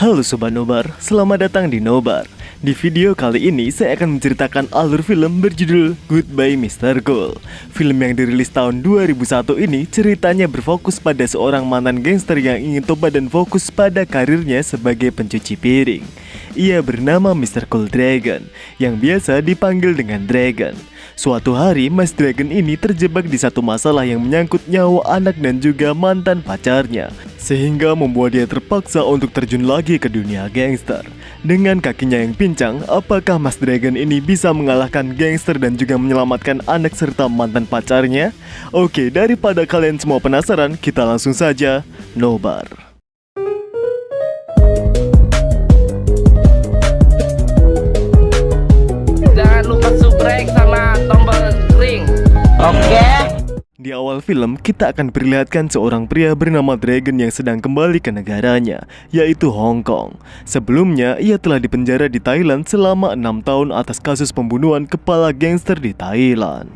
Halo Sobat Nobar, selamat datang di Nobar. Di video kali ini saya akan menceritakan alur film berjudul Goodbye Mr. Gold. Film yang dirilis tahun 2001 ini ceritanya berfokus pada seorang mantan gangster yang ingin tobat dan fokus pada karirnya sebagai pencuci piring. Ia bernama Mr. Gold Dragon, yang biasa dipanggil dengan Dragon. Suatu hari, Mas Dragon ini terjebak di satu masalah yang menyangkut nyawa anak dan juga mantan pacarnya, sehingga membuat dia terpaksa untuk terjun lagi ke dunia gangster. Dengan kakinya yang pincang, apakah Mas Dragon ini bisa mengalahkan gangster dan juga menyelamatkan anak serta mantan pacarnya? Oke, daripada kalian semua penasaran, kita langsung saja nobar. Jangan lupa subscribe sama tombol ring. Oke. Di awal film, kita akan perlihatkan seorang pria bernama Dragon yang sedang kembali ke negaranya, yaitu Hong Kong. Sebelumnya, ia telah dipenjara di Thailand selama 6 tahun atas kasus pembunuhan kepala gangster di Thailand.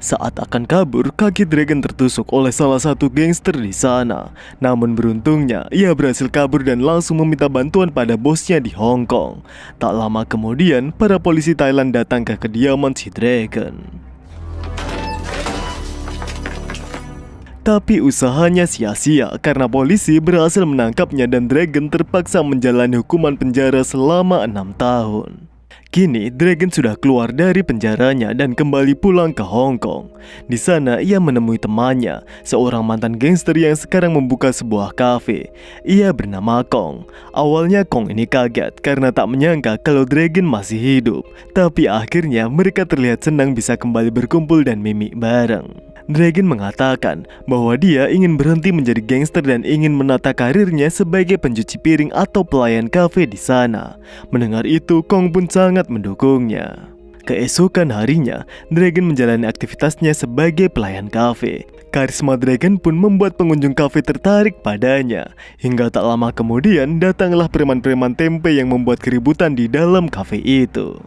Saat akan kabur, kaki Dragon tertusuk oleh salah satu gangster di sana. Namun beruntungnya, ia berhasil kabur dan langsung meminta bantuan pada bosnya di Hong Kong. Tak lama kemudian, para polisi Thailand datang ke kediaman si Dragon. Tapi usahanya sia-sia karena polisi berhasil menangkapnya dan Dragon terpaksa menjalani hukuman penjara selama 6 tahun. Kini, Dragon sudah keluar dari penjaranya dan kembali pulang ke Hong Kong. Di sana, ia menemui temannya, seorang mantan gangster yang sekarang membuka sebuah kafe. Ia bernama Kong. Awalnya Kong ini kaget karena tak menyangka kalau Dragon masih hidup. Tapi akhirnya mereka terlihat senang bisa kembali berkumpul dan mimik bareng. Dragon mengatakan bahwa dia ingin berhenti menjadi gangster dan ingin menata karirnya sebagai pencuci piring atau pelayan kafe di sana. Mendengar itu, Kong pun sangat mendukungnya. Keesokan harinya, Dragon menjalani aktivitasnya sebagai pelayan kafe. Karisma Dragon pun membuat pengunjung kafe tertarik padanya. Hingga tak lama kemudian, datanglah preman-preman tempe yang membuat keributan di dalam kafe itu.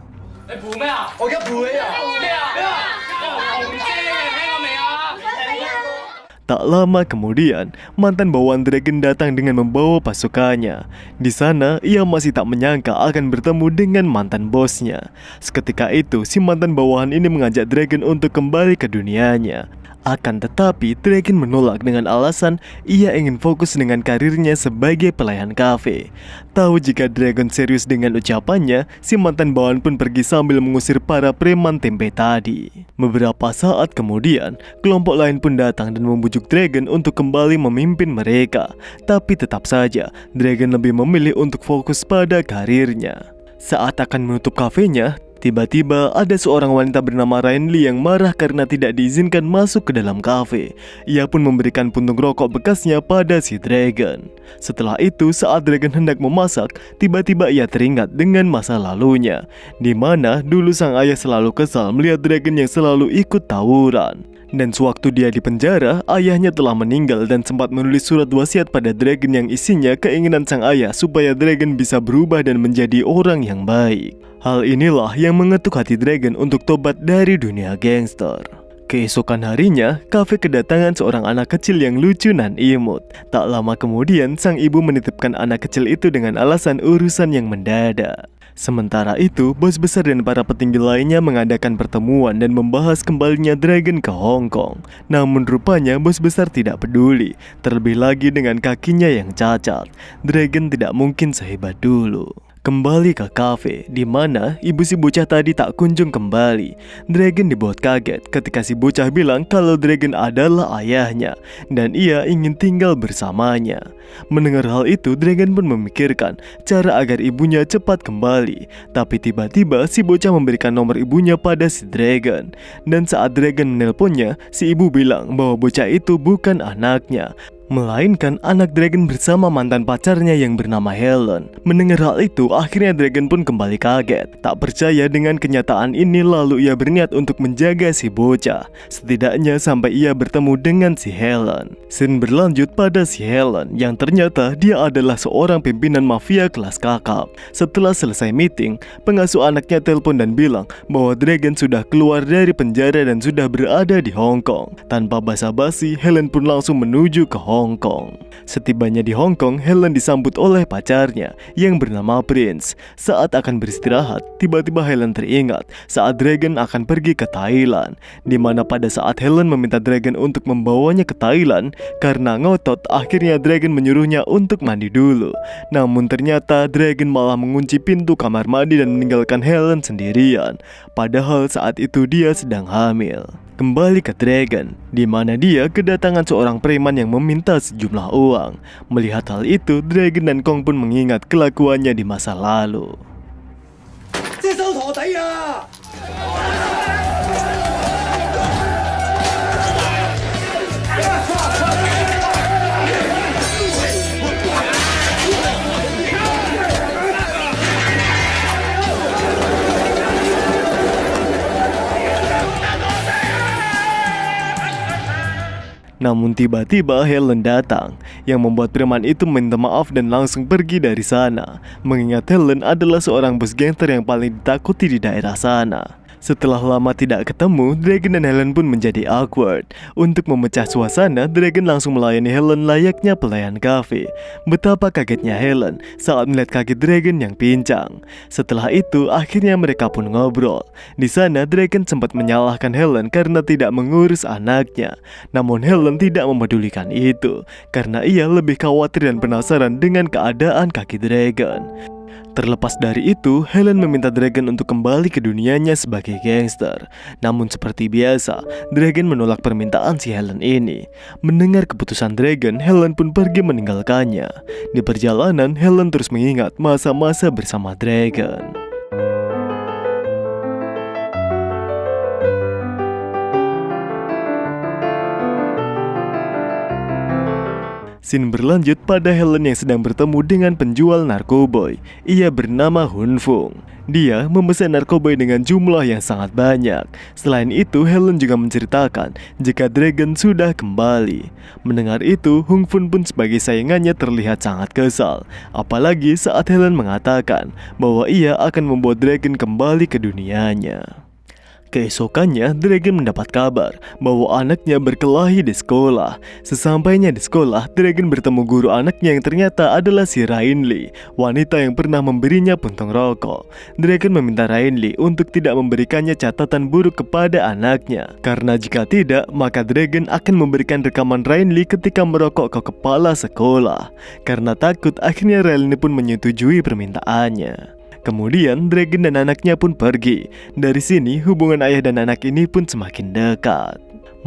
Tak lama kemudian, mantan bawahan Dragon datang dengan membawa pasukannya. Di sana, ia masih tak menyangka akan bertemu dengan mantan bosnya. Seketika itu, si mantan bawahan ini mengajak Dragon untuk kembali ke dunianya. Akan tetapi, Dragon menolak dengan alasan ia ingin fokus dengan karirnya sebagai pelayan kafe. Tahu jika Dragon serius dengan ucapannya, si mantan bawahan pun pergi sambil mengusir para preman tempe tadi. Beberapa saat kemudian, kelompok lain pun datang dan membujuk Dragon untuk kembali memimpin mereka. Tapi tetap saja, Dragon lebih memilih untuk fokus pada karirnya. Saat akan menutup kafenya, tiba-tiba ada seorang wanita bernama Rainly yang marah karena tidak diizinkan masuk ke dalam kafe. Ia pun memberikan puntung rokok bekasnya pada si Dragon. Setelah itu, saat Dragon hendak memasak, tiba-tiba ia teringat dengan masa lalunya, di mana dulu sang ayah selalu kesal melihat Dragon yang selalu ikut tawuran. Dan sewaktu dia di penjara, ayahnya telah meninggal dan sempat menulis surat wasiat pada Dragon yang isinya keinginan sang ayah supaya Dragon bisa berubah dan menjadi orang yang baik. Hal inilah yang mengetuk hati Dragon untuk tobat dari dunia gangster. Keesokan harinya, kafe kedatangan seorang anak kecil yang lucu dan imut. Tak lama kemudian, sang ibu menitipkan anak kecil itu dengan alasan urusan yang mendadak. Sementara itu, bos besar dan para petinggi lainnya mengadakan pertemuan dan membahas kembalinya Dragon ke Hong Kong. Namun rupanya bos besar tidak peduli, terlebih lagi dengan kakinya yang cacat. Dragon tidak mungkin sehebat dulu. Kembali ke kafe, di mana ibu si bocah tadi tak kunjung kembali. Dragon dibuat kaget ketika si bocah bilang kalau Dragon adalah ayahnya dan ia ingin tinggal bersamanya. Mendengar hal itu, Dragon pun memikirkan cara agar ibunya cepat kembali. Tapi tiba-tiba si bocah memberikan nomor ibunya pada si Dragon. Dan saat Dragon menelponnya, si ibu bilang bahwa bocah itu bukan anaknya. melainkan anak Dragon bersama mantan pacarnya yang bernama Helen. Mendengar hal itu, akhirnya Dragon pun kembali kaget. Tak percaya dengan kenyataan ini, lalu ia berniat untuk menjaga si bocah, setidaknya sampai ia bertemu dengan si Helen. Scene berlanjut pada si Helen, yang ternyata dia adalah seorang pimpinan mafia kelas kakap. Setelah selesai meeting, pengasuh anaknya telepon dan bilang bahwa Dragon sudah keluar dari penjara dan sudah berada di Hong Kong. Tanpa basa-basi, Helen pun langsung menuju ke Hong Kong. Setibanya di Hong Kong, Helen disambut oleh pacarnya yang bernama Prince. Saat akan beristirahat, tiba-tiba Helen teringat saat Dragon akan pergi ke Thailand, di mana pada saat Helen meminta Dragon untuk membawanya ke Thailand karena ngotot, akhirnya Dragon menyuruhnya untuk mandi dulu. Namun ternyata Dragon malah mengunci pintu kamar mandi dan meninggalkan Helen sendirian, padahal saat itu dia sedang hamil. Kembali ke Dragon, di mana dia kedatangan seorang preman yang meminta sejumlah uang. Melihat hal itu, Dragon dan Kong pun mengingat kelakuannya di masa lalu. Namun tiba-tiba Helen datang, yang membuat preman itu minta maaf dan langsung pergi dari sana. Mengingat Helen adalah seorang bos gangster yang paling ditakuti di daerah sana. Setelah lama tidak ketemu, Dragon dan Helen pun menjadi awkward. Untuk memecah suasana, Dragon langsung melayani Helen layaknya pelayan kafe. Betapa kagetnya Helen saat melihat kaki Dragon yang pincang. Setelah itu, akhirnya mereka pun ngobrol. Di sana, Dragon sempat menyalahkan Helen karena tidak mengurus anaknya. Namun Helen tidak memedulikan itu, karena ia lebih khawatir dan penasaran dengan keadaan kaki Dragon. Terlepas dari itu, Helen meminta Dragon untuk kembali ke dunianya sebagai gangster. Namun seperti biasa, Dragon menolak permintaan si Helen ini. Mendengar keputusan Dragon, Helen pun pergi meninggalkannya. Di perjalanan, Helen terus mengingat masa-masa bersama Dragon. Scene berlanjut pada Helen yang sedang bertemu dengan penjual narkoboy. Ia bernama Hun Fung. Dia memesan narkoboy dengan jumlah yang sangat banyak. Selain itu, Helen juga menceritakan jika Dragon sudah kembali. Mendengar itu, Hun Fung pun sebagai saingannya terlihat sangat kesal. Apalagi saat Helen mengatakan bahwa ia akan membuat Dragon kembali ke dunianya. Keesokannya, Dragon mendapat kabar bahwa anaknya berkelahi di sekolah. Sesampainya di sekolah, Dragon bertemu guru anaknya yang ternyata adalah si Rain Lee, wanita yang pernah memberinya puntung rokok. Dragon meminta Rain Lee untuk tidak memberikannya catatan buruk kepada anaknya, karena jika tidak, maka Dragon akan memberikan rekaman Rain Lee ketika merokok ke kepala sekolah. Karena takut, akhirnya Rain Lee pun menyetujui permintaannya. Kemudian Dragon dan anaknya pun pergi. Dari sini hubungan ayah dan anak ini pun semakin dekat.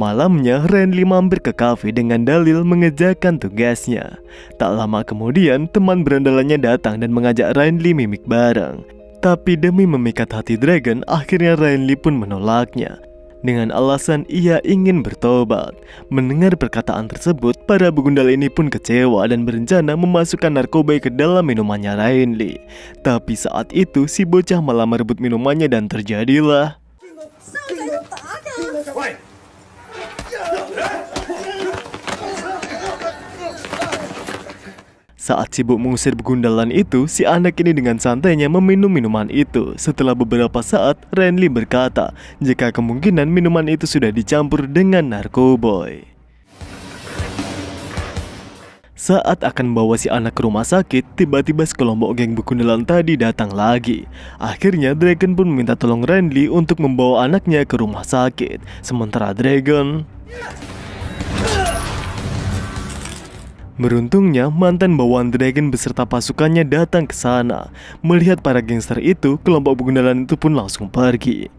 Malamnya Renly mampir ke kafe dengan dalil mengerjakan tugasnya. Tak lama kemudian teman berandalannya datang dan mengajak Renly mimik bareng. Tapi demi memikat hati Dragon, akhirnya Renly pun menolaknya dengan alasan ia ingin bertobat. Mendengar perkataan tersebut, para begundal ini pun kecewa dan berencana memasukkan narkoba ke dalam minumannya Renly. Tapi saat itu si bocah malah merebut minumannya dan terjadilah saat sibuk mengusir begundalan itu, si anak ini dengan santainya meminum minuman itu. Setelah beberapa saat, Renly berkata jika kemungkinan minuman itu sudah dicampur dengan narkoboy. Saat akan membawa si anak ke rumah sakit, tiba-tiba sekelompok geng begundalan tadi datang lagi. Akhirnya Dragon pun meminta tolong Renly untuk membawa anaknya ke rumah sakit. Sementara Dragon... Beruntungnya, mantan bawaan Dragon beserta pasukannya datang ke sana. Melihat para gangster itu, kelompok begundalan itu pun langsung pergi.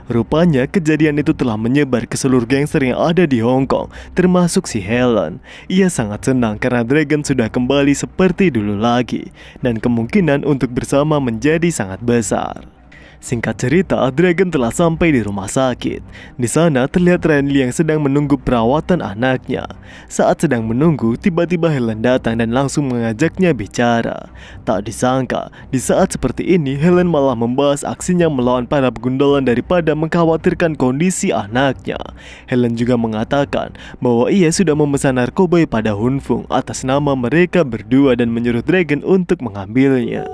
Rupanya kejadian itu telah menyebar ke seluruh gangster yang ada di Hong Kong, termasuk si Helen. Ia sangat senang karena Dragon sudah kembali seperti dulu lagi, dan kemungkinan untuk bersama menjadi sangat besar. Singkat cerita, Dragon telah sampai di rumah sakit. Di sana terlihat Renly yang sedang menunggu perawatan anaknya. Saat sedang menunggu, tiba-tiba Helen datang dan langsung mengajaknya bicara. Tak disangka, di saat seperti ini Helen malah membahas aksinya melawan para pegundalan daripada mengkhawatirkan kondisi anaknya. Helen juga mengatakan bahwa ia sudah memesan narkoba pada Hunfung atas nama mereka berdua dan menyuruh Dragon untuk mengambilnya.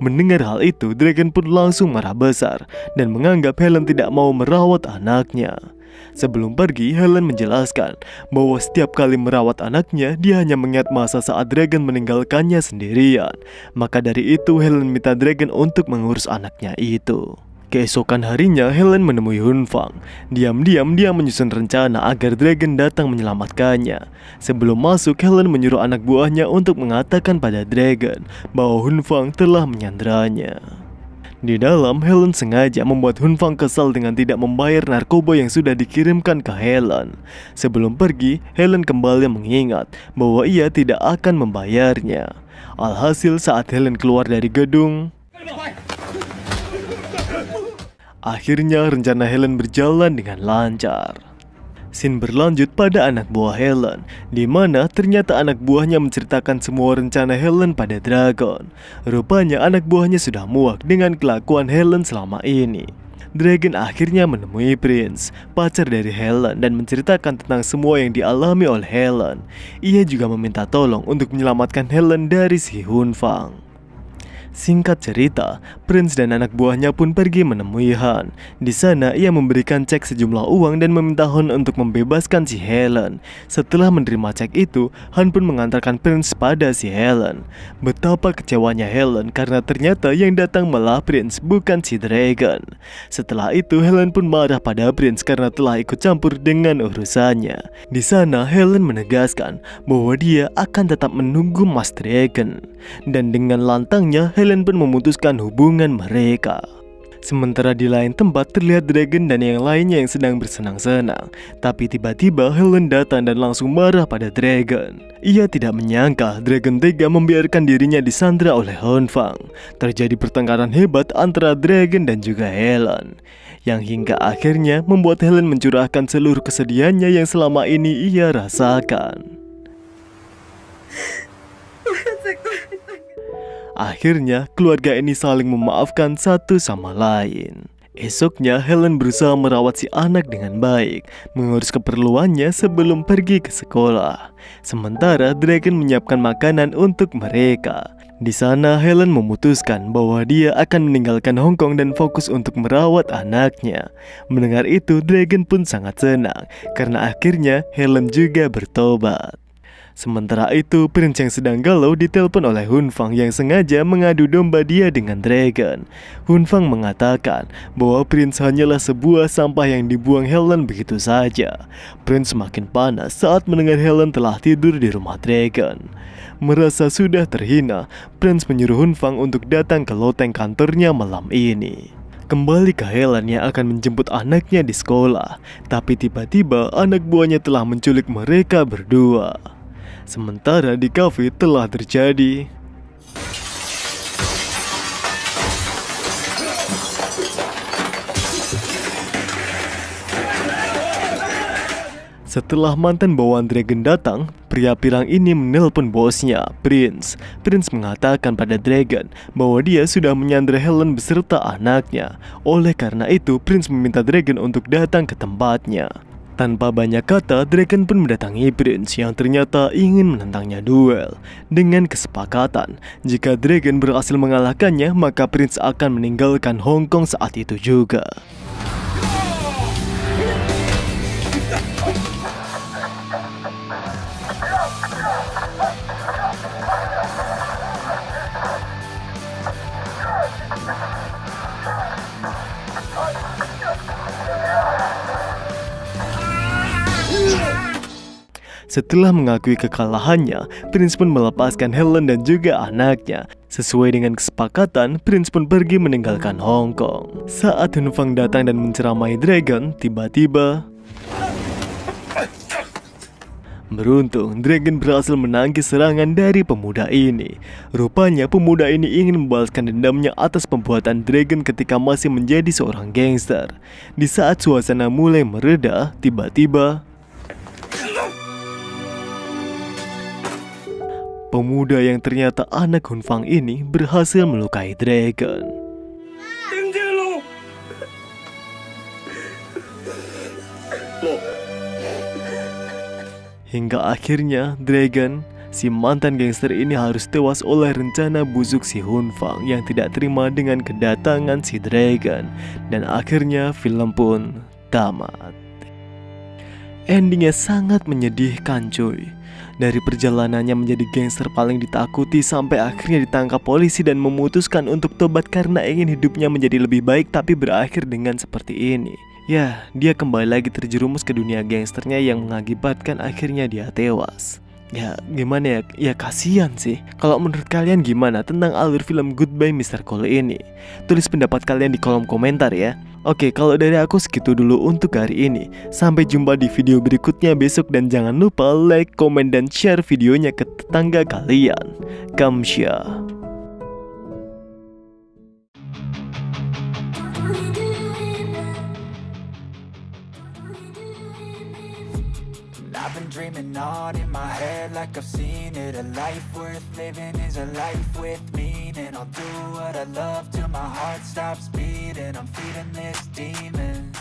Mendengar hal itu, Dragon pun langsung marah besar dan menganggap Helen tidak mau merawat anaknya. Sebelum pergi, Helen menjelaskan bahwa setiap kali merawat anaknya, dia hanya mengingat masa saat Dragon meninggalkannya sendirian. Maka dari itu, Helen minta Dragon untuk mengurus anaknya itu. Keesokan harinya, Helen menemui Hunfang. Diam-diam dia menyusun rencana agar Dragon datang menyelamatkannya. Sebelum masuk, Helen menyuruh anak buahnya untuk mengatakan pada Dragon bahwa Hunfang telah menyanderanya. Di dalam, Helen sengaja membuat Hunfang kesal dengan tidak membayar narkoba yang sudah dikirimkan ke Helen. Sebelum pergi, Helen kembali mengingat bahwa ia tidak akan membayarnya. Alhasil saat Helen keluar dari gedung, akhirnya rencana Helen berjalan dengan lancar. Scene berlanjut pada anak buah Helen, di mana ternyata anak buahnya menceritakan semua rencana Helen pada Dragon. Rupanya anak buahnya sudah muak dengan kelakuan Helen selama ini. Dragon akhirnya menemui Prince, pacar dari Helen, dan menceritakan tentang semua yang dialami oleh Helen. Ia juga meminta tolong untuk menyelamatkan Helen dari si Hunfang. Singkat cerita, Prince dan anak buahnya pun pergi menemui Han. Di sana ia memberikan cek sejumlah uang dan meminta Han untuk membebaskan si Helen. Setelah menerima cek itu, Han pun mengantarkan Prince pada si Helen. Betapa kecewanya Helen karena ternyata yang datang malah Prince, bukan si Dragon. Setelah itu, Helen pun marah pada Prince karena telah ikut campur dengan urusannya. Di sana Helen menegaskan bahwa dia akan tetap menunggu Mas Dragon. Dan dengan lantangnya, Helen pun memutuskan hubungan mereka. Sementara di lain tempat terlihat Dragon dan yang lainnya yang sedang bersenang-senang. Tapi tiba-tiba Helen datang dan langsung marah pada Dragon. Ia tidak menyangka Dragon tega membiarkan dirinya disandra oleh Hunfang. Terjadi pertengkaran hebat antara Dragon dan juga Helen, yang hingga akhirnya membuat Helen mencurahkan seluruh kesedihannya yang selama ini ia rasakan. Akhirnya, keluarga ini saling memaafkan satu sama lain. Esoknya, Helen berusaha merawat si anak dengan baik, mengurus keperluannya sebelum pergi ke sekolah. Sementara Dragon menyiapkan makanan untuk mereka. Di sana, Helen memutuskan bahwa dia akan meninggalkan Hong Kong dan fokus untuk merawat anaknya. Mendengar itu, Dragon pun sangat senang karena akhirnya Helen juga bertobat. Sementara itu, Prince yang sedang galau ditelepon oleh Hunfang yang sengaja mengadu domba dia dengan Dragon. Hunfang mengatakan bahwa Prince hanyalah sebuah sampah yang dibuang Helen begitu saja. Prince semakin panas saat mendengar Helen telah tidur di rumah Dragon. Merasa sudah terhina, Prince menyuruh Hunfang untuk datang ke loteng kantornya malam ini. Kembali ke Helen yang akan menjemput anaknya di sekolah. Tapi tiba-tiba anak buahnya telah menculik mereka berdua. Sementara di kafe telah terjadi setelah mantan bawaan Dragon datang, pria pirang ini menelpon bosnya, Prince. Prince mengatakan pada Dragon bahwa dia sudah menyandera Helen beserta anaknya. Oleh karena itu, Prince meminta Dragon untuk datang ke tempatnya. Tanpa banyak kata, Dragon pun mendatangi Prince yang ternyata ingin menentangnya duel. Dengan kesepakatan, jika Dragon berhasil mengalahkannya, maka Prince akan meninggalkan Hong Kong saat itu juga. Setelah mengakui kekalahannya, Prince pun melepaskan Helen dan juga anaknya. Sesuai dengan kesepakatan, Prince pun pergi meninggalkan Hong Kong. Saat Hunfang datang dan menceramai Dragon, tiba-tiba Beruntung, Dragon berhasil menangkis serangan dari pemuda ini. Rupanya pemuda ini ingin membalaskan dendamnya atas pembuatan Dragon ketika masih menjadi seorang gangster. Di saat suasana mulai mereda, tiba-tiba pemuda yang ternyata anak Hunfang ini berhasil melukai Dragon. Hingga akhirnya Dragon, si mantan gangster ini harus tewas oleh rencana busuk si Hunfang yang tidak terima dengan kedatangan si Dragon. Dan akhirnya film pun tamat. Endingnya sangat menyedihkan cuy. Dari perjalanannya menjadi gangster paling ditakuti sampai akhirnya ditangkap polisi dan memutuskan untuk tobat karena ingin hidupnya menjadi lebih baik, tapi berakhir dengan seperti ini. Ya, dia kembali lagi terjerumus ke dunia gangsternya yang mengakibatkan akhirnya dia tewas. Ya, gimana ya? Ya kasihan sih. Kalau menurut kalian gimana tentang alur film Goodbye Mr. Cole ini? Tulis pendapat kalian di kolom komentar ya. Oke, kalau dari aku segitu dulu untuk hari ini. Sampai jumpa di video berikutnya besok dan jangan lupa like, komen, dan share videonya ke tetangga kalian. Kamsya. I've been dreaming on in my head like I've seen it. A life worth living is a life with meaning. I'll do what I love till my heart stops beating. I'm feeding this demon.